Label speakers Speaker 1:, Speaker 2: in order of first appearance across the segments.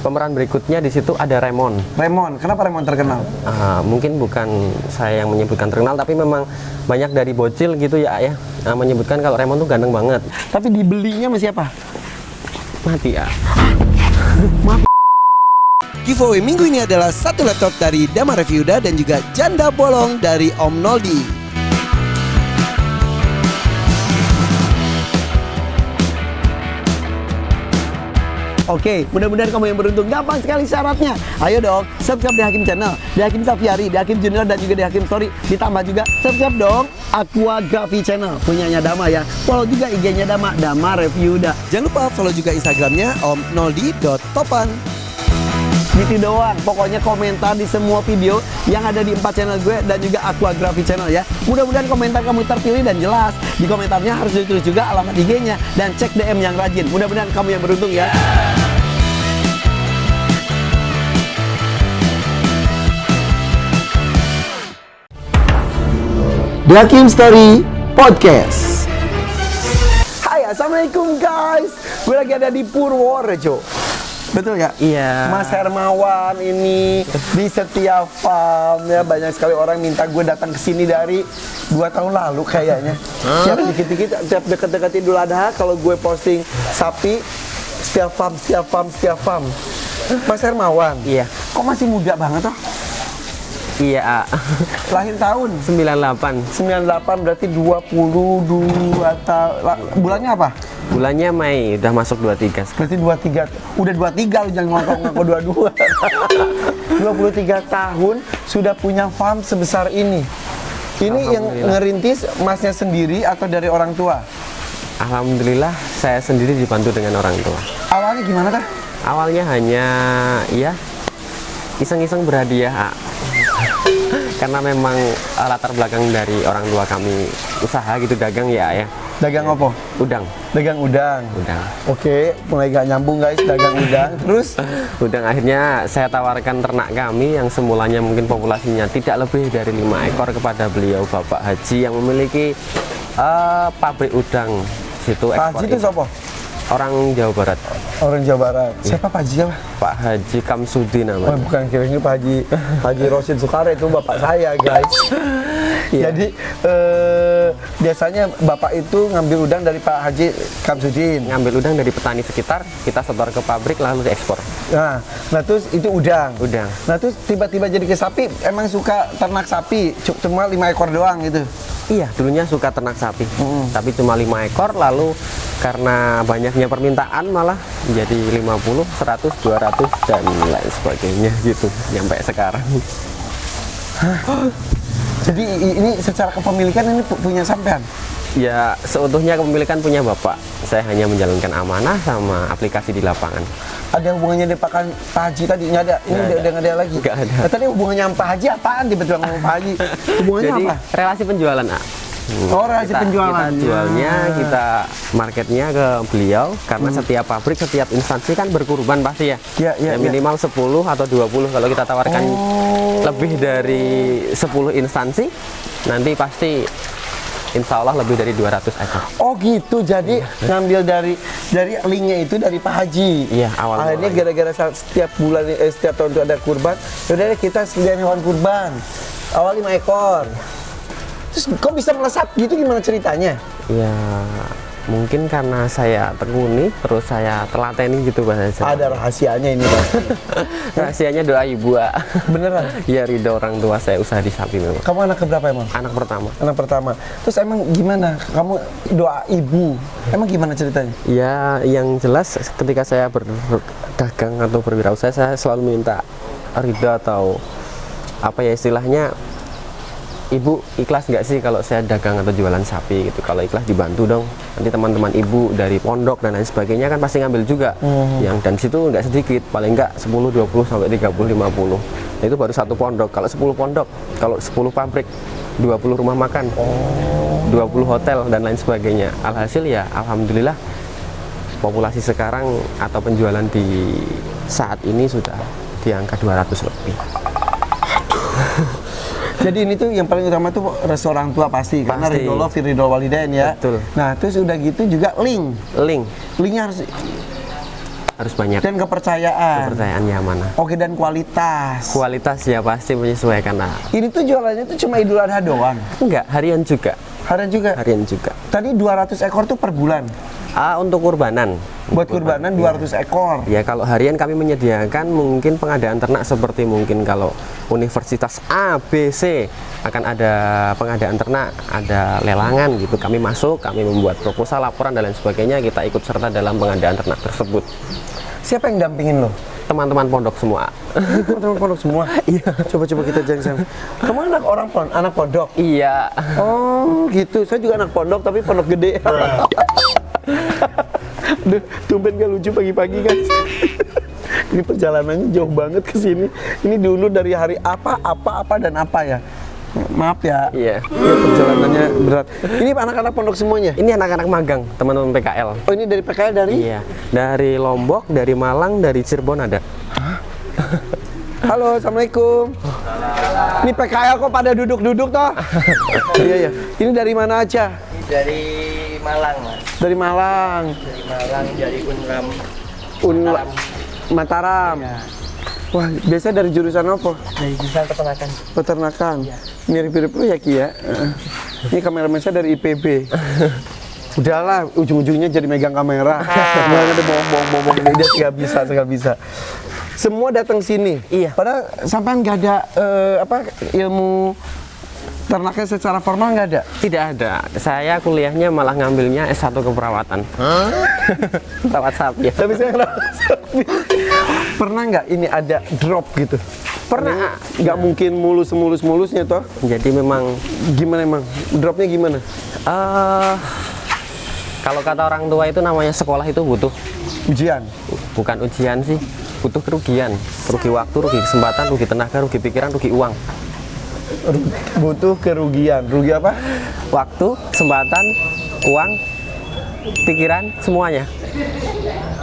Speaker 1: pemeran berikutnya di situ ada Raymond.
Speaker 2: Raymond, kenapa Raymond terkenal?
Speaker 1: Mungkin bukan saya yang menyebutkan terkenal, tapi memang banyak dari bocil gitu ya menyebutkan kalau Raymond tuh ganteng banget.
Speaker 2: Tapi dibelinya sama siapa?
Speaker 1: Mati ya.
Speaker 3: Giveaway minggu ini adalah satu laptop dari Dama Reviuda dan juga janda bolong dari Om Noldi.
Speaker 2: Oke, mudah-mudahan kamu yang beruntung. Gampang sekali syaratnya. Ayo dong, subscribe di Hakim Channel, di Hakim Safiari, di Hakim Junior, dan juga di Hakim Story. Ditambah juga subscribe dong Aquagraphy Channel, punyanya Dama ya. Follow juga IG-nya Dama, Dama Reviuda.
Speaker 3: Jangan lupa follow juga Instagramnya omnoldi.topan.
Speaker 2: Gitu doang, pokoknya komentar di semua video yang ada di 4 channel gue dan juga Aquagraphy Channel ya. Mudah-mudahan komentar kamu terpilih dan jelas. Di komentarnya harus ditulis juga alamat IG-nya dan cek DM yang rajin. Mudah-mudahan kamu yang beruntung ya.
Speaker 3: The Hakim Story Podcast.
Speaker 2: Hai, assalamualaikum guys. Gue lagi ada di Purworejo. Betul ya?
Speaker 1: Iya.
Speaker 2: Mas Hermawan ini di Setia Farm ya, banyak sekali orang minta gue datang ke sini dari 2 tahun lalu kayaknya. Tiap dikit-dikit, tiap deket-deket Idul Adha kalau gue posting sapi, Setia Farm. Mas Hermawan.
Speaker 1: Iya.
Speaker 2: Kok masih muda banget toh?
Speaker 1: Iya.
Speaker 2: Lahir tahun
Speaker 1: 98.
Speaker 2: 98 berarti 22 tahun. Bulannya apa?
Speaker 1: Bulannya Mei, udah masuk 23 sekarang.
Speaker 2: Berarti 23. Udah 23 lu jangan ngaku 22. 23 tahun sudah punya farm sebesar ini. Ini yang ngerintis masnya sendiri atau dari orang tua?
Speaker 1: Alhamdulillah saya sendiri dibantu dengan orang tua.
Speaker 2: Awalnya gimana tah?
Speaker 1: Awalnya hanya ya iseng-iseng berhadiah. Karena memang latar belakang dari orang tua kami usaha gitu, dagang ya.
Speaker 2: Dagang apa?
Speaker 1: Udang.
Speaker 2: Dagang udang.
Speaker 1: Udang.
Speaker 2: Oke, mulai gak nyambung guys, dagang udang. Terus?
Speaker 1: Udang, akhirnya saya tawarkan ternak kami yang semulanya mungkin populasinya tidak lebih dari 5 ekor kepada beliau Bapak Haji yang memiliki pabrik udang situ
Speaker 2: Pak Haji itu siapa?
Speaker 1: Orang Jawa Barat.
Speaker 2: Orang Jawa Barat. Siapa Pak Haji apa?
Speaker 1: Pak Haji Kamsudi namanya.
Speaker 2: Oh, bukan, kira-kira Pak Haji Rosid Sukare, itu bapak saya guys. Jadi biasanya bapak itu ngambil udang dari Pak Haji Kamsudin.
Speaker 1: Ngambil udang dari petani sekitar, kita setor ke pabrik lalu diekspor.
Speaker 2: Nah terus itu udang.
Speaker 1: Udang.
Speaker 2: Nah terus tiba-tiba jadi ke sapi, emang suka ternak sapi, cuma 5 ekor doang gitu?
Speaker 1: Iya, dulunya suka ternak sapi, tapi cuma 5 ekor, lalu karena banyaknya permintaan malah jadi 50, 100, 200 dan lain sebagainya gitu, sampai sekarang.
Speaker 2: Jadi ini secara kepemilikan ini punya sampean?
Speaker 1: Ya, seutuhnya kepemilikan punya bapak. Saya hanya menjalankan amanah sama aplikasi di lapangan.
Speaker 2: Ada hubungannya dengan Pak Haji tadi? Nggak ada? Ini udah nggak ada lagi?
Speaker 1: Nggak ada.
Speaker 2: Nah, tadi hubungannya sama Pak Haji apaan tiba-tiba ngomong Pak Haji? Hubungannya
Speaker 1: Jadi,
Speaker 2: apa?
Speaker 1: relasi penjualan,
Speaker 2: Oh, relasi penjualan.
Speaker 1: Kita jualnya, kita marketnya ke beliau, karena setiap pabrik, setiap instansi kan berkurban pasti ya.
Speaker 2: Iya,
Speaker 1: Minimal 10 atau 20. Kalau kita tawarkan lebih dari 10 instansi, nanti pasti insya Allah lebih dari 200 ekor.
Speaker 2: Oh gitu, jadi ngambil dari linknya itu dari Pak Haji.
Speaker 1: Iya, awalnya.
Speaker 2: Akhirnya gara-gara setiap bulan, setiap tahun itu ada kurban, yaudah deh kita sediain hewan kurban. Awal 5 ekor. Terus kok bisa melesat gitu, gimana ceritanya?
Speaker 1: Ya, mungkin karena saya tekuni, terus saya telateni gitu bahasa saya.
Speaker 2: Ada rahasianya ini pasti.
Speaker 1: Rahasianya doa ibu,
Speaker 2: Beneran?
Speaker 1: Ya, ridho orang tua saya usaha di sapi memang.
Speaker 2: Kamu anak keberapa emang?
Speaker 1: Anak pertama.
Speaker 2: Anak pertama. Terus emang gimana? Kamu doa ibu, emang gimana ceritanya?
Speaker 1: Ya, yang jelas ketika saya berdagang atau berwirausaha, saya selalu minta ridho atau apa ya istilahnya, ibu ikhlas nggak sih kalau saya dagang atau jualan sapi gitu? Kalau ikhlas dibantu dong. Nanti teman-teman ibu dari pondok dan lain sebagainya kan pasti ngambil juga. Yang dan situ nggak sedikit, paling nggak 10, 20 sampai 30, 50. Nah, itu baru satu pondok. Kalau 10 pondok, kalau 10 pabrik, 20 rumah makan, 20 hotel dan lain sebagainya. Alhasil ya alhamdulillah populasi sekarang atau penjualan di saat ini sudah di angka 200 lebih.
Speaker 2: Jadi ini tuh yang paling utama tuh restu orang tua pasti. Karena ridho fi ridho walidain ya.
Speaker 1: Betul.
Speaker 2: Nah terus udah gitu juga linknya harus
Speaker 1: harus banyak.
Speaker 2: Dan kepercayaan.
Speaker 1: Kepercayaan yang mana?
Speaker 2: Oke, dan kualitas.
Speaker 1: Kualitas ya pasti menyesuaikan. Nah,
Speaker 2: Ini tuh jualannya tuh cuma Idul Adha doang.
Speaker 1: enggak, harian juga.
Speaker 2: Harian juga.
Speaker 1: Harian juga.
Speaker 2: Tadi 200 ekor tuh per bulan.
Speaker 1: Untuk kurbanan.
Speaker 2: Buat kurbanan 200 ekor.
Speaker 1: Ya kalau harian kami menyediakan mungkin pengadaan ternak seperti mungkin kalau Universitas A, B, C akan ada pengadaan ternak, ada lelangan gitu. Kami masuk, kami membuat proposal, laporan dan lain sebagainya. Kita ikut serta dalam pengadaan ternak tersebut.
Speaker 2: Siapa yang dampingin lo?
Speaker 1: Teman-teman pondok semua.
Speaker 2: Teman-teman pondok semua. Iya. Coba-coba kita jalan-jalan. Kamu anak pondok.
Speaker 1: Iya.
Speaker 2: Oh, gitu. Saya juga anak pondok tapi pondok gede. Duh, tumben gak lucu pagi-pagi guys. Ini perjalanannya jauh banget ke sini. Ini dulu dari hari apa dan apa ya. Maaf ya.
Speaker 1: Iya.
Speaker 2: Ya, perjalanannya berat. Ini anak-anak pondok semuanya.
Speaker 1: Ini anak-anak magang, teman-teman PKL.
Speaker 2: Oh, ini dari PKL dari?
Speaker 1: Iya. Dari Lombok, dari Malang, dari Cirebon ada.
Speaker 2: Halo, assalamualaikum. Ini PKL kok pada duduk-duduk toh? Iya ya. Ini dari mana aja?
Speaker 4: Dari Malang, Mas.
Speaker 2: Dari Malang.
Speaker 4: Dari Malang, dari Unram.
Speaker 2: Mataram.
Speaker 4: Ya.
Speaker 2: Wah, biasanya dari jurusan apa?
Speaker 4: Dari jurusan peternakan.
Speaker 2: Peternakan. Mirip-mirip lu ya Ki ya. Ini kameramen saya dari IPB. Udahlah, ujung-ujungnya jadi megang kamera. Nggak ada bohong-bohong ini dia nggak bisa. Semua datang sini.
Speaker 1: Iya.
Speaker 2: Padahal sampean nggak ada ilmu ternaknya secara formal nggak ada.
Speaker 1: Tidak ada. Saya kuliahnya malah ngambilnya S1 keperawatan. Perawat sapi. Ya.
Speaker 2: Tapi saya pernah nggak ini ada drop gitu?
Speaker 1: Pernah.
Speaker 2: Nggak mungkin mulus-mulusnya toh.
Speaker 1: Jadi memang
Speaker 2: Gimana emang? Dropnya gimana?
Speaker 1: kalau kata orang tua itu namanya sekolah itu butuh,
Speaker 2: Ujian.
Speaker 1: bukan ujian sih, butuh kerugian, rugi waktu, rugi kesempatan, rugi tenaga, rugi pikiran, rugi uang.
Speaker 2: Butuh kerugian. Rugi apa?
Speaker 1: Waktu, kesempatan, uang, pikiran, semuanya.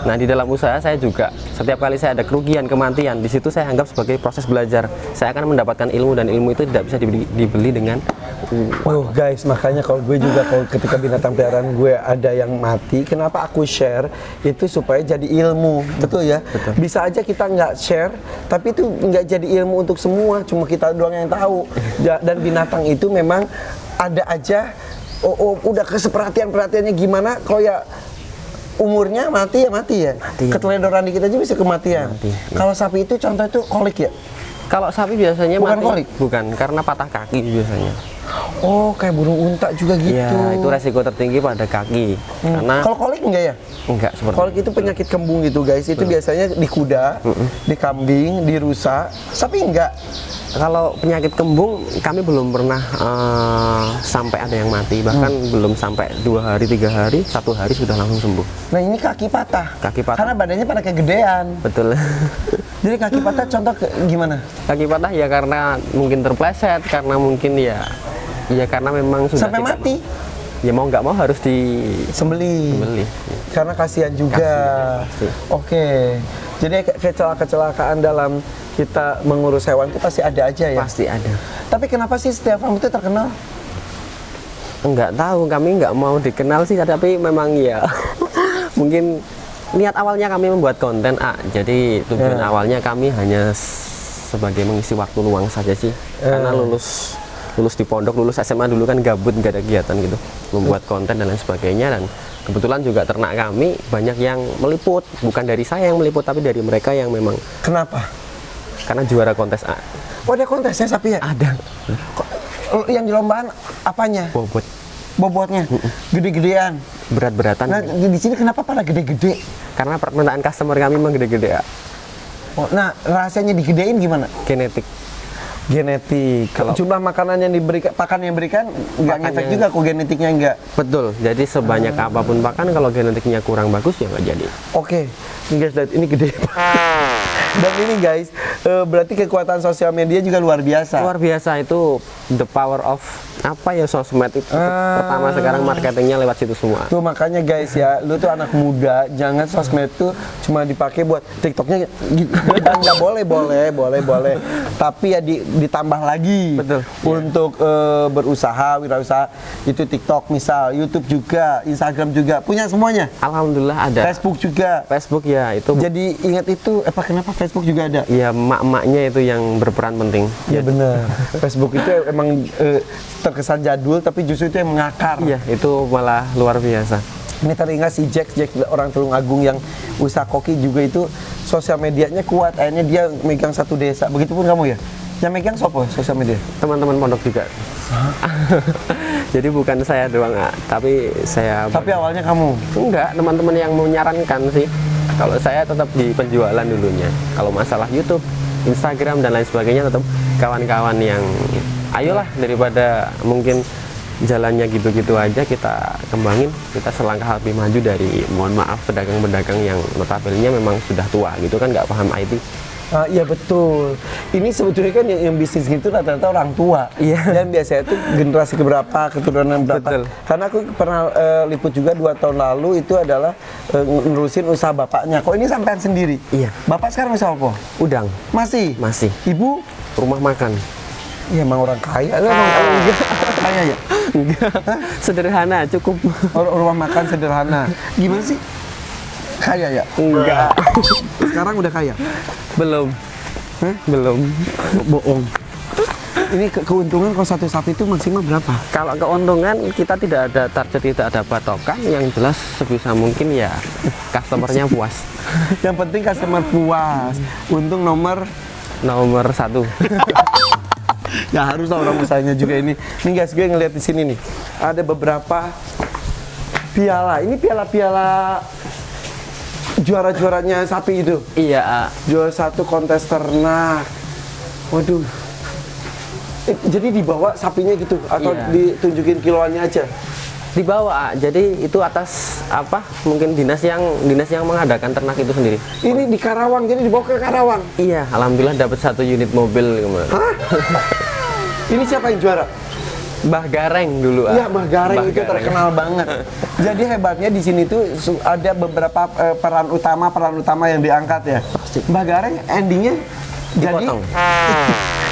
Speaker 1: Nah, di dalam usaha saya juga setiap kali saya ada kerugian, kematian, di situ saya anggap sebagai proses belajar. Saya akan mendapatkan ilmu dan ilmu itu tidak bisa dibeli dengan
Speaker 2: Oh guys, makanya kalau gue juga kalau ketika binatang peliharaan gue ada yang mati, kenapa aku share itu supaya jadi ilmu, betul ya?
Speaker 1: Betul.
Speaker 2: Bisa aja kita nggak share, tapi itu nggak jadi ilmu untuk semua, cuma kita doang yang tahu. Dan binatang itu memang ada aja, udah keseperhatian-perhatiannya gimana, kalau ya umurnya mati ya.
Speaker 1: Mati.
Speaker 2: Keteledoran dikit aja bisa kematian.
Speaker 1: Mati, ya.
Speaker 2: Kalau sapi itu contoh itu kolik ya?
Speaker 1: Kalau sapi biasanya
Speaker 2: Bukan
Speaker 1: mati,
Speaker 2: kolik?
Speaker 1: bukan, karena patah kaki biasanya.
Speaker 2: Oh, kayak burung unta juga gitu.
Speaker 1: Iya, itu resiko tertinggi pada kaki. Karena
Speaker 2: Kalau kolik enggak ya?
Speaker 1: enggak seperti
Speaker 2: Kolik itu penyakit kembung gitu guys. Itu biasanya di kuda, di kambing, di rusa. Sapi enggak.
Speaker 1: kalau penyakit kembung kami belum pernah sampai ada yang mati, bahkan belum sampai 2 hari, 3 hari, 1 hari sudah langsung sembuh.
Speaker 2: Nah ini kaki patah.
Speaker 1: Kaki patah.
Speaker 2: Karena badannya pada kegedean.
Speaker 1: Betul.
Speaker 2: Jadi kaki patah contoh gimana?
Speaker 1: Kaki patah ya karena mungkin terpleset, karena mungkin ya karena memang sudah
Speaker 2: Sampai
Speaker 1: tidak
Speaker 2: mati.
Speaker 1: Ya mau nggak mau harus
Speaker 2: Sembeli.
Speaker 1: dibeli.
Speaker 2: Karena kasihan juga.
Speaker 1: Kasihan, pasti.
Speaker 2: Oke. Jadi kecelakaan dalam kita mengurus hewan itu pasti ada aja ya.
Speaker 1: Pasti ada.
Speaker 2: Tapi kenapa sih setiap farm itu terkenal?
Speaker 1: Enggak tahu, kami nggak mau dikenal sih, tapi memang ya mungkin niat awalnya kami membuat konten jadi tujuan awalnya kami hanya sebagai mengisi waktu luang saja sih, karena lulus di pondok, lulus SMA dulu kan gabut, nggak ada kegiatan gitu, membuat konten dan lain sebagainya. Dan kebetulan juga ternak kami banyak yang meliput, bukan dari saya yang meliput tapi dari mereka yang memang
Speaker 2: Kenapa?
Speaker 1: karena juara kontes A.
Speaker 2: Oh ada kontesnya sapi ya?
Speaker 1: Ada
Speaker 2: Yang di lombaan apanya?
Speaker 1: bobot
Speaker 2: Bobotnya? Gede-gedean?
Speaker 1: berat-beratan.
Speaker 2: Nah di sini kenapa pada gede-gede?
Speaker 1: Karena permintaan customer kami memang gede-gede A.
Speaker 2: Oh, nah rahasianya digedein gimana?
Speaker 1: Genetik.
Speaker 2: Genetik. Kalau jumlah makanan yang diberikan, pakan yang diberikan nggak ngefek
Speaker 1: Pakannya-
Speaker 2: juga kok genetiknya nggak.
Speaker 1: Betul, jadi sebanyak apapun pakan kalau genetiknya kurang bagus ya nggak jadi.
Speaker 2: Oke, ini guys lihat ini gede. Dan ini guys, berarti kekuatan sosial media juga luar biasa.
Speaker 1: Luar biasa itu the power of apa ya sosmed itu pertama sekarang marketingnya lewat situ semua.
Speaker 2: Tuh makanya guys ya, lu tuh anak muda, jangan sosmed tuh cuma dipakai buat TikToknya gitu. Nggak boleh. Tapi ya ditambah lagi.
Speaker 1: Betul.
Speaker 2: Untuk berusaha, wirausaha itu TikTok misal, YouTube juga, Instagram juga, punya semuanya.
Speaker 1: Alhamdulillah ada.
Speaker 2: Facebook juga.
Speaker 1: Facebook ya itu.
Speaker 2: Jadi ingat itu, kenapa Facebook juga ada?
Speaker 1: Ya emak-emaknya itu yang berperan penting.
Speaker 2: Ya benar. Facebook itu emang terkesan jadul, tapi justru itu yang mengakar.
Speaker 1: Iya, itu malah luar biasa.
Speaker 2: Ini teringat si Jack orang Tulung Agung yang usaha koki juga itu sosial medianya kuat. Akhirnya dia megang satu desa. Begitupun kamu ya? Yang megang siapa sosial media?
Speaker 1: Teman-teman pondok juga. Jadi bukan saya doang, tapi saya.
Speaker 2: Tapi awalnya kamu?
Speaker 1: Enggak, teman-teman yang menyarankan sih. Kalau saya tetap di penjualan dulunya. Kalau masalah YouTube, Instagram dan lain sebagainya tetap kawan-kawan yang ayolah daripada mungkin jalannya gitu-gitu aja kita kembangin, kita selangkah lebih maju dari mohon maaf pedagang-pedagang yang notabene memang sudah tua gitu kan, nggak paham IT.
Speaker 2: Iya betul. Ini sebetulnya kan yang bisnis gitu rata-rata orang tua.
Speaker 1: Iya.
Speaker 2: Dan biasanya itu generasi keberapa, keturunan berapa.
Speaker 1: Betul.
Speaker 2: Karena aku pernah liput juga 2 tahun lalu itu adalah ngurusin usaha bapaknya. Kok ini sampean sendiri?
Speaker 1: Iya.
Speaker 2: Bapak sekarang usaha apa?
Speaker 1: Udang.
Speaker 2: Masih?
Speaker 1: Masih.
Speaker 2: Ibu?
Speaker 1: Rumah makan.
Speaker 2: Iya emang orang kaya. Emang kaya ya?
Speaker 1: Enggak. Sederhana, cukup.
Speaker 2: Rumah makan sederhana. Gimana sih? Kaya ya?
Speaker 1: Enggak.
Speaker 2: Sekarang udah kaya?
Speaker 1: Belum. Belum.
Speaker 2: Bohong. Ini keuntungan kalau satu sapi itu maksimal berapa?
Speaker 1: Kalau keuntungan kita tidak ada target, tidak ada patokan, yang jelas sebisa mungkin ya customernya puas.
Speaker 2: Yang penting customer puas. Untung nomor
Speaker 1: 1.
Speaker 2: ya harus lah orang usahanya juga ini. Nih guys, gue ngeliat di sini nih. Ada beberapa piala. Ini piala-piala juara-juaranya sapi itu.
Speaker 1: Iya.
Speaker 2: Juara 1 kontes ternak. Waduh. Jadi dibawa sapinya gitu atau
Speaker 1: Iya.
Speaker 2: ditunjukin kiloannya aja?
Speaker 1: Dibawa, jadi itu atas apa? Mungkin dinas yang mengadakan ternak itu sendiri.
Speaker 2: Ini di Karawang, jadi dibawa ke Karawang.
Speaker 1: Iya, alhamdulillah dapat 1 unit mobil kemarin.
Speaker 2: Hah? Ini siapa yang juara?
Speaker 1: Mbah Gareng dulu.
Speaker 2: Iya, Mbah Gareng itu
Speaker 1: Gareng.
Speaker 2: terkenal banget. Jadi hebatnya di sini tuh ada beberapa peran utama yang diangkat ya. Mbah Gareng endingnya jadi
Speaker 1: Dipotong.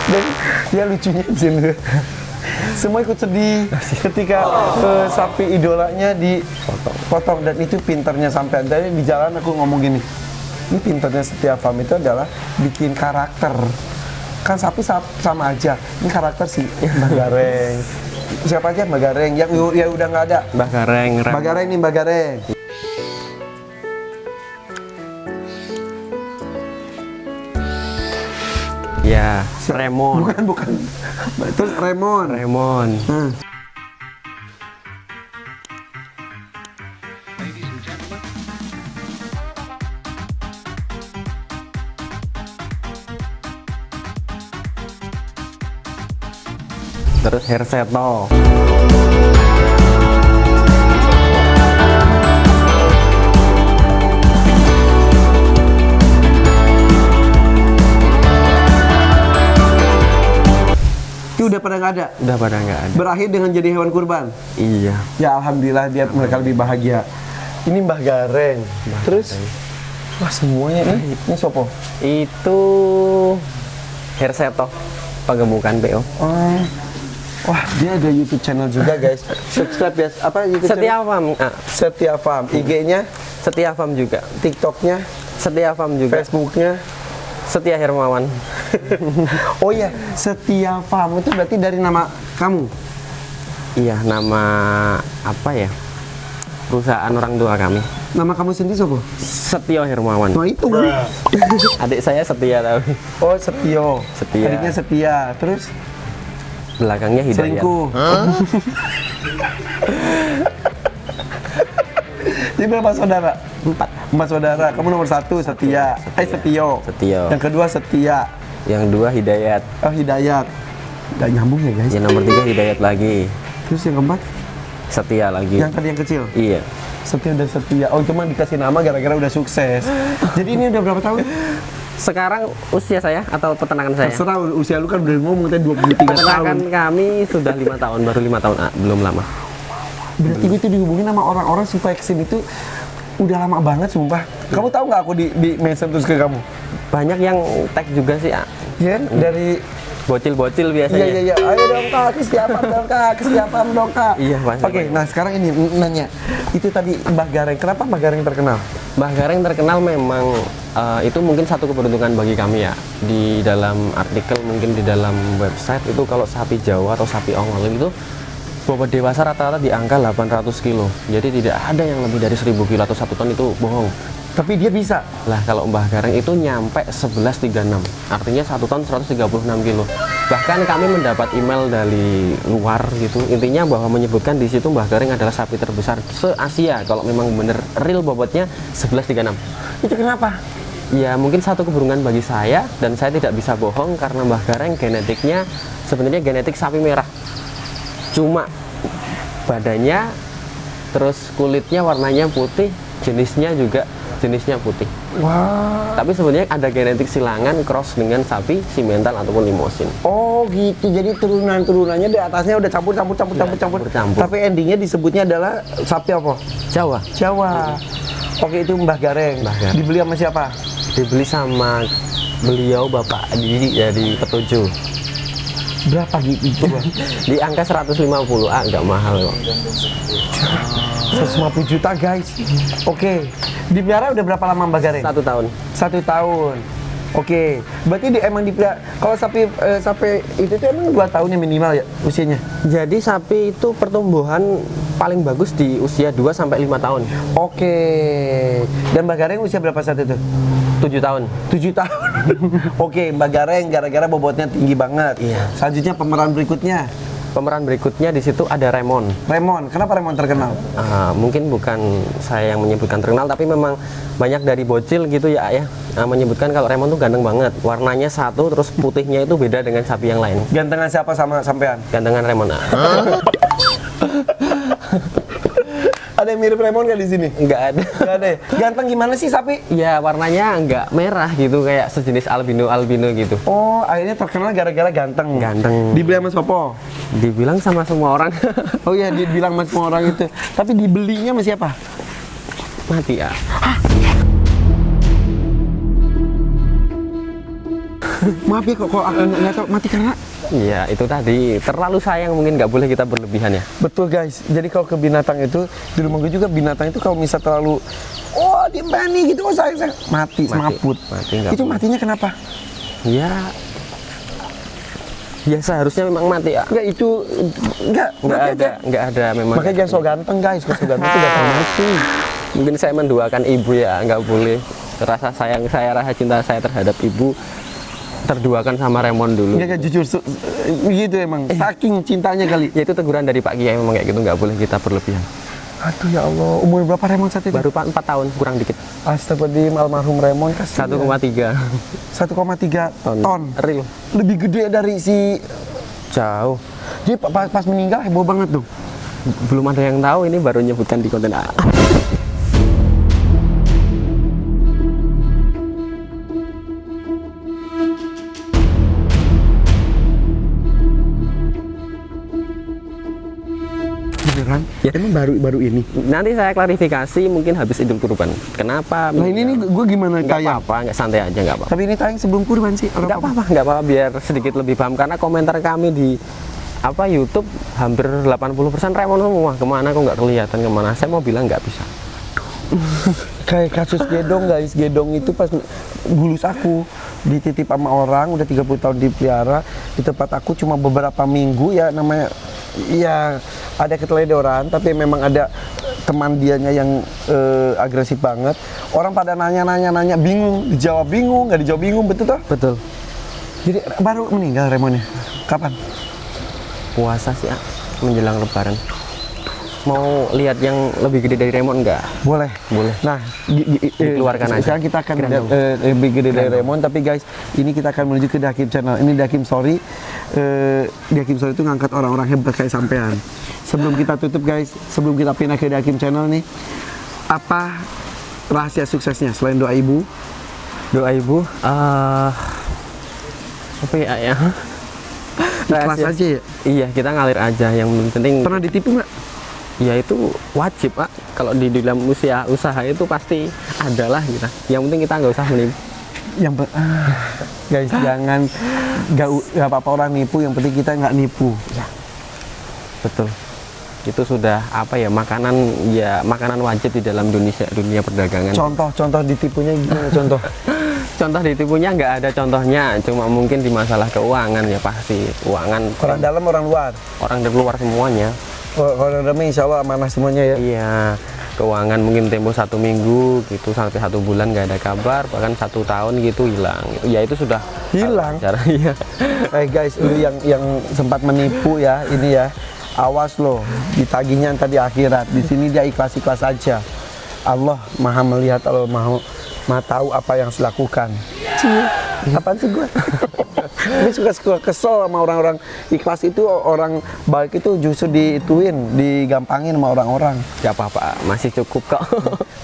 Speaker 2: dan dia lucunya di sini. Semua ikut sedih ketika sapi idolanya dipotong, dan itu pinternya sampai tadi di jalan aku ngomong gini. Ini pinternya Setia Farm itu adalah bikin karakter. Kan sapi sama aja. Ini karakter sih Mbah Gareng. Siapa aja Mbah Gareng? Yang ya udah nggak ada.
Speaker 1: Mbah Gareng.
Speaker 2: Mbah Gareng nih Mbah Gareng.
Speaker 1: Ya, Remon.
Speaker 2: Bukan. Terus Remon.
Speaker 1: Remon. Terus Herseto.
Speaker 2: Itu udah pada nggak ada.
Speaker 1: Udah pada nggak ada.
Speaker 2: Berakhir dengan jadi hewan kurban.
Speaker 1: Iya.
Speaker 2: Ya alhamdulillah mereka lebih bahagia. Ini Mbah Gareng. Terus wah semuanya ini sopo?
Speaker 1: Itu Herseto, penggemukan PO.
Speaker 2: Oh. Wah, dia ada YouTube channel juga, guys. Subscribe ya. Apa YouTube
Speaker 1: Setia
Speaker 2: channel?
Speaker 1: Farm.
Speaker 2: Setia Farm. IG-nya,
Speaker 1: Setia Farm juga.
Speaker 2: TikTok-nya,
Speaker 1: Setia Farm juga.
Speaker 2: Facebook-nya.
Speaker 1: Setia Hermawan.
Speaker 2: Oh iya, Setia Farm itu berarti dari nama kamu.
Speaker 1: Iya, nama apa ya? Perusahaan orang tua kami.
Speaker 2: Nama kamu sendiri siapa?
Speaker 1: Setio Hermawan.
Speaker 2: Nah itu.
Speaker 1: Adik saya Setia tapi
Speaker 2: Oh, Setio.
Speaker 1: Setia.
Speaker 2: Adiknya Setia. Terus
Speaker 1: belakangnya Hidayat.
Speaker 2: selingkuh. Ini berapa saudara? 4 saudara. Kamu nomor 1 Setia. Setio.
Speaker 1: Setio.
Speaker 2: Yang kedua Setia.
Speaker 1: Yang 2 Hidayat.
Speaker 2: Oh, Hidayat. Gak nyambung ya, guys.
Speaker 1: Yang nomor 3 Hidayat lagi.
Speaker 2: Terus yang keempat?
Speaker 1: Setia lagi.
Speaker 2: Yang tadi yang kecil.
Speaker 1: Iya.
Speaker 2: Setia dan Setia. Oh, cuma dikasih nama gara-gara udah sukses. Jadi ini udah berapa tahun?
Speaker 1: Sekarang usia saya atau peternakan saya?
Speaker 2: Terserah, usia lu kan udah ngomong tadi 23 tahun.
Speaker 1: Peternakan kami sudah 5 tahun, baru 5 tahun, belum lama.
Speaker 2: Berarti gue tuh dihubungin sama orang-orang supaya kesini tuh udah lama banget sumpah. Kamu tahu nggak aku di mention terus ke kamu?
Speaker 1: Banyak yang tag juga sih,
Speaker 2: Ya kan? Dari
Speaker 1: bocil-bocil biasanya.
Speaker 2: iya, ayo dong kak, kesiapan dong kak, kesiapan dong kak.
Speaker 1: Iya, pasti.
Speaker 2: Oke, nah sekarang ini nanya, itu tadi Mbah Gareng, kenapa Mbah Gareng terkenal?
Speaker 1: Mbah Gareng terkenal memang itu mungkin satu keberuntungan bagi kami ya. Di dalam artikel, mungkin di dalam website itu kalau sapi Jawa atau sapi Ongol itu bobot dewasa rata-rata di angka 800 kilo. Jadi tidak ada yang lebih dari 1000 kilo atau 1 ton itu bohong.
Speaker 2: Tapi dia bisa.
Speaker 1: Lah kalau Mbah Gareng itu nyampe 1136, artinya 1 ton 136 kilo. Bahkan kami mendapat email dari luar gitu, intinya bahwa menyebutkan di situ Mbah Gareng adalah sapi terbesar se-Asia kalau memang bener real bobotnya 1136.
Speaker 2: Itu kenapa?
Speaker 1: Ya mungkin satu keberuntungan bagi saya dan saya tidak bisa bohong karena Mbah Gareng genetiknya sebenarnya genetik sapi merah. Cuma badannya terus kulitnya warnanya putih, jenisnya putih.
Speaker 2: Wah.
Speaker 1: Tapi sebenarnya ada genetik silangan cross dengan sapi simental ataupun limosin.
Speaker 2: Oh gitu, jadi turunan-turunannya di atasnya udah campur.
Speaker 1: campur.
Speaker 2: Tapi endingnya disebutnya adalah sapi apa?
Speaker 1: Jawa.
Speaker 2: Jawa. Oke, itu Mbah Gareng.
Speaker 1: Mbah Gareng.
Speaker 2: Dibeli sama siapa?
Speaker 1: Dibeli sama beliau Bapak di Petuju.
Speaker 2: Berapa gitu?
Speaker 1: Di angka 150, nggak mahal kok.
Speaker 2: 150 juta guys. Oke. Dipelihara udah berapa lama Mbah Gareng?
Speaker 1: 1 tahun.
Speaker 2: 1 tahun. Oke. Berarti emang dipelihara. Kalau sapi itu tuh emang 2 tahun ya minimal ya usianya.
Speaker 1: Jadi sapi itu pertumbuhan paling bagus di usia 2 sampai 5 tahun.
Speaker 2: Oke. Dan Mbah Gareng usia berapa saat itu?
Speaker 1: 7 tahun.
Speaker 2: 7 tahun. Oke, Mbah Gareng gara-gara bobotnya tinggi banget.
Speaker 1: Iya.
Speaker 2: Selanjutnya pemeran berikutnya.
Speaker 1: Pemeran berikutnya di situ ada Remon.
Speaker 2: Remon. Kenapa Remon terkenal?
Speaker 1: Mungkin bukan saya yang menyebutkan terkenal, tapi memang banyak dari bocil gitu ya menyebutkan kalau Remon tuh ganteng banget. Warnanya satu, terus putihnya itu beda dengan sapi yang lain.
Speaker 2: Gantengan siapa sama sampean?
Speaker 1: Gantengan Remon.
Speaker 2: Ada yang mirip Remon nggak di sini?
Speaker 1: Nggak ada.
Speaker 2: Nggak ada. Ya? Ganteng gimana sih sapi?
Speaker 1: Ya warnanya nggak merah gitu, kayak sejenis albino gitu.
Speaker 2: Oh, akhirnya terkenal gara-gara ganteng.
Speaker 1: Ganteng.
Speaker 2: Dibeli sama Sopo.
Speaker 1: Dibilang sama semua orang.
Speaker 2: Oh iya, dibilang sama semua orang itu. Tapi dibelinya sama siapa?
Speaker 1: Mati ya.
Speaker 2: Maaf ya kok aku nggak tahu mati karena.
Speaker 1: Iya, itu tadi terlalu sayang, mungkin nggak boleh kita berlebihan ya.
Speaker 2: Betul guys. Jadi kalau ke binatang itu di rumah gue juga binatang itu kalau misal terlalu dia berani gitu sayang mati semaput.
Speaker 1: Mati,
Speaker 2: Itu
Speaker 1: boleh.
Speaker 2: matinya kenapa?
Speaker 1: Ya seharusnya memang mati ya. Nggak ada memang.
Speaker 2: Makanya jangan so ganteng guys. Kalau so ganteng itu ganteng banget sih.
Speaker 1: Mungkin saya mendoakan ibu ya, nggak boleh. Rasa sayang saya, rasa cinta saya terhadap ibu terduakan sama Remon dulu.
Speaker 2: Enggak jujur gitu emang. Saking cintanya kali.
Speaker 1: Ya itu teguran dari Pak Kiai memang kayak gitu, nggak boleh kita berlebihan.
Speaker 2: Aduh ya Allah, umur berapa Remon saat itu?
Speaker 1: Baru 4 tahun, kurang dikit.
Speaker 2: Astagfirullahaladzim, almarhum Remon kasih
Speaker 1: 1,3
Speaker 2: 1,3 ton.
Speaker 1: real.
Speaker 2: Lebih gede dari si
Speaker 1: Jauh.
Speaker 2: Jadi pas meninggal heboh banget tuh.
Speaker 1: Belum ada yang tahu, ini baru nyebutkan di konten A.
Speaker 2: Beneran?
Speaker 1: Ya.
Speaker 2: Emang baru ini.
Speaker 1: Nanti saya klarifikasi mungkin habis Idul Kurban. Kenapa?
Speaker 2: Nah ini nih gue gimana
Speaker 1: nggak
Speaker 2: tayang?
Speaker 1: apa-apa, nggak santai aja, nggak apa-apa.
Speaker 2: Tapi ini tayang sebelum kurban sih.
Speaker 1: Nggak apa-apa biar sedikit lebih paham, karena komentar kami di YouTube hampir 80% Remon semua. Kemana kok nggak kelihatan kemana? Saya mau bilang nggak bisa.
Speaker 2: Kayak kasus Gedong guys. Gedong itu pas bulus aku dititip sama orang udah 30 tahun dipelihara di tempat aku cuma beberapa minggu ya, namanya ya ada keteledoran, tapi memang ada teman dianya yang agresif banget. Orang pada nanya bingung, dijawab bingung, nggak dijawab bingung, betul toh?
Speaker 1: Betul.
Speaker 2: Jadi baru meninggal Remonnya. Kapan?
Speaker 1: Puasa sih menjelang Lebaran. Mau lihat yang lebih gede dari Remon nggak?
Speaker 2: Boleh.
Speaker 1: Nah, dikeluarkan aja.
Speaker 2: Sekarang kita akan
Speaker 1: Grandong.
Speaker 2: lebih gede dari Remon, tapi guys, ini kita akan menuju ke Dakim Channel. Ini Dakim Story. Dakim Story itu ngangkat orang-orang hebat kayak sampean. Sebelum kita tutup guys, sebelum kita pindah ke Dakim Channel nih, apa rahasia suksesnya selain doa ibu
Speaker 1: Doa ibu, apa ya?
Speaker 2: Ikhlas
Speaker 1: Rahasia.
Speaker 2: aja ya.
Speaker 1: Iya, kita ngalir aja. Yang penting,
Speaker 2: Pernah ditipu nggak?
Speaker 1: ya itu wajib Pak. Kalau di dalam usaha itu pasti adalah kita. Yang penting kita nggak usah menipu.
Speaker 2: Guys, jangan nggak apa-apa orang nipu. Yang penting kita nggak nipu.
Speaker 1: Betul. Itu sudah apa ya, makanan wajib di dalam dunia perdagangan.
Speaker 2: Contoh ditipunya gimana contoh?
Speaker 1: Contoh ditipunya nggak ada contohnya, cuma mungkin di masalah keuangan ya pasti keuangan
Speaker 2: Orang dalam orang luar.
Speaker 1: orang dari luar semuanya.
Speaker 2: Kalau dalam insya Allah amanah semuanya ya.
Speaker 1: Iya, keuangan mungkin tempo 1 minggu gitu sampai 1 bulan nggak ada kabar, bahkan 1 tahun gitu hilang. Ya itu sudah
Speaker 2: Hilang?
Speaker 1: cara iya.
Speaker 2: Guys, lu yang sempat menipu ya, ini ya, awas loh, ditagihnya ntar di akhirat. Di sini dia ikhlas-ikhlas aja. Allah maha melihat, Allah maha tahu apa yang harus dilakukan. Apaan sih gue? Gue suka kesel sama orang-orang ikhlas itu, orang baik itu justru digampangin sama orang-orang.
Speaker 1: Gak apa-apa, masih cukup kok.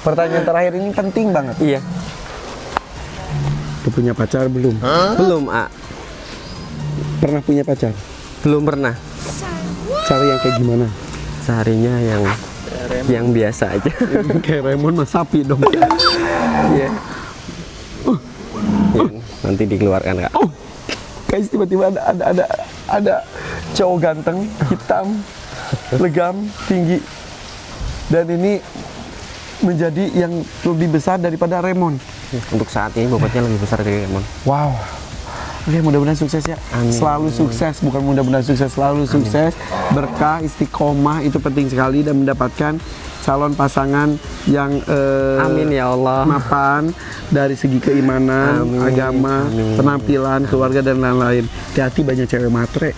Speaker 2: Pertanyaan terakhir ini penting banget.
Speaker 1: Iya.
Speaker 2: Lu punya pacar belum?
Speaker 1: Belum, A.
Speaker 2: Pernah punya pacar?
Speaker 1: Belum pernah.
Speaker 2: Cara yang kayak gimana?
Speaker 1: Seharinya yang biasa aja.
Speaker 2: Kayak Raymond mah sapi dong.
Speaker 1: Iya. Ya, nanti dikeluarkan, Kak.
Speaker 2: Guys, tiba-tiba ada cowok ganteng, hitam, legam, tinggi. Dan ini menjadi yang lebih besar daripada Raymond.
Speaker 1: Untuk saat ini bobotnya lebih besar dari Raymond.
Speaker 2: Wow. Oke, mudah-mudahan sukses ya.
Speaker 1: Amin.
Speaker 2: Selalu sukses, bukan mudah-mudahan sukses, selalu sukses. Berkah, istiqomah itu penting sekali dan mendapatkan calon pasangan yang
Speaker 1: Amin ya Allah.
Speaker 2: mapan dari segi keimanan,
Speaker 1: Amin.
Speaker 2: agama,
Speaker 1: Amin.
Speaker 2: penampilan, keluarga dan lain-lain. Hati-hati banyak cewek matre.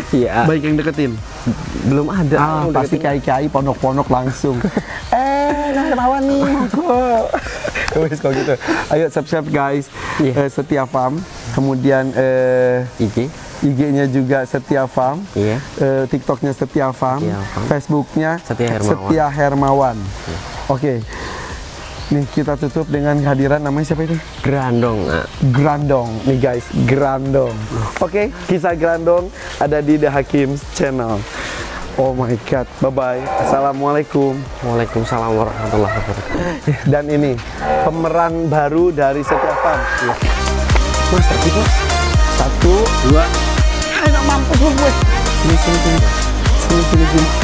Speaker 1: Iya.
Speaker 2: Baik yang deketin.
Speaker 1: Belum ada.
Speaker 2: Pasti kiai-kiai pondok-pondok langsung. Hermawan nih, monggo. Wes kalau gitu. Ayo subscribe guys.
Speaker 1: Iya.
Speaker 2: Setia Farm. Kemudian
Speaker 1: IG.
Speaker 2: IG-nya juga Setia Farm.
Speaker 1: Iya.
Speaker 2: TikTok-nya Setia Farm.
Speaker 1: Setia Farm.
Speaker 2: Facebook-nya
Speaker 1: Setia Hermawan.
Speaker 2: Setia Hermawan. Oke. Nih kita tutup dengan kehadiran namanya siapa itu?
Speaker 1: Grandong, A.
Speaker 2: Grandong nih guys, Grandong. Oke, kisah Grandong ada di The Hakim Channel. Oh my god, bye bye. Assalamualaikum.
Speaker 1: Waalaikumsalam warahmatullahi wabarakatuh.
Speaker 2: Dan ini pemeran baru dari Setia Farm. Mas, tapi bos. 1, 2. Ayo mampus lu gue. Sini.